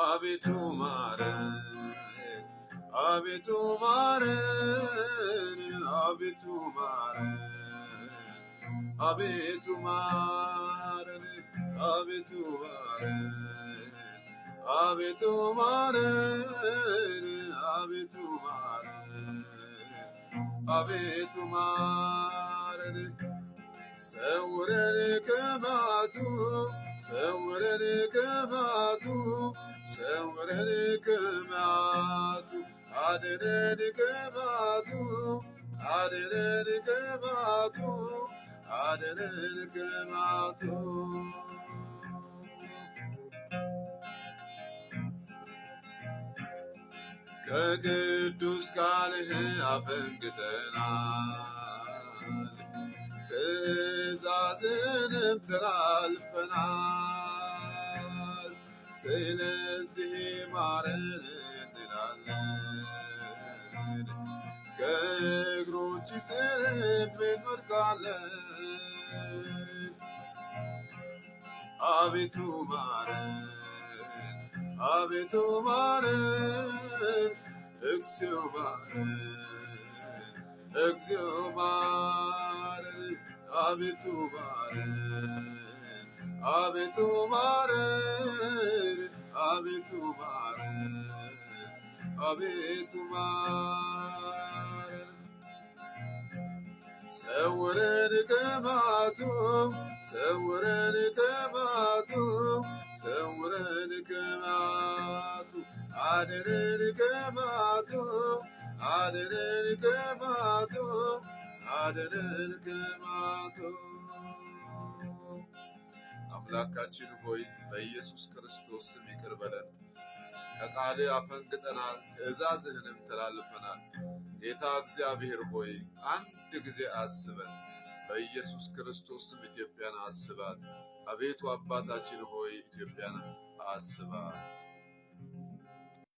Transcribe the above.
አቤቱ ማረን አቤቱ ማረን አቤቱ ማረን አቤቱ ማረን አቤቱ ማረን አቤቱ ማረን አቤቱ ማረን አቤቱ ማረን ሰውረን ከመዓቱ ሰውረን ከመዓቱ ሰውረን ከመዓቱ አድነን ከመዓቱ አድነን ከመዓቱ አድነን ከመዓቱ ከቅዱስ ቃልህ አፈንግጠናል ትእዛዝንም ተላልፈናል ስለዚህ ማረን እንላለን ከእግሮች ስር እንወድቃለን አቤቱ ማረን አቤቱ ማረን እግዚኦ ማረን እግዚኦ ማረን አቤቱ ማረን አቤቱ ማረን አቤቱ ማረን አቤቱ ማረን ሰውረን ከመዓቱ ሰውረን ከመዓቱ ሰውረን ከመዓቱ አድነን ከመዓቱ አድነን ከመዓቱ አድነን ከመዓቱ አምላካችን ሆይ በኢየሱስ ክርስቶስ ስም ይቅር በለን። ከቃልህ አፈንግጠናል፣ ትእዛዝህንም ተላልፈናል። ጌታ እግዚአብሔር ሆይ አንድ ጊዜ አስበን። በኢየሱስ ክርስቶስ ስም ኢትዮጵያን አስባት። አቤቱ አባታችን ሆይ ኢትዮጵያን አስባት።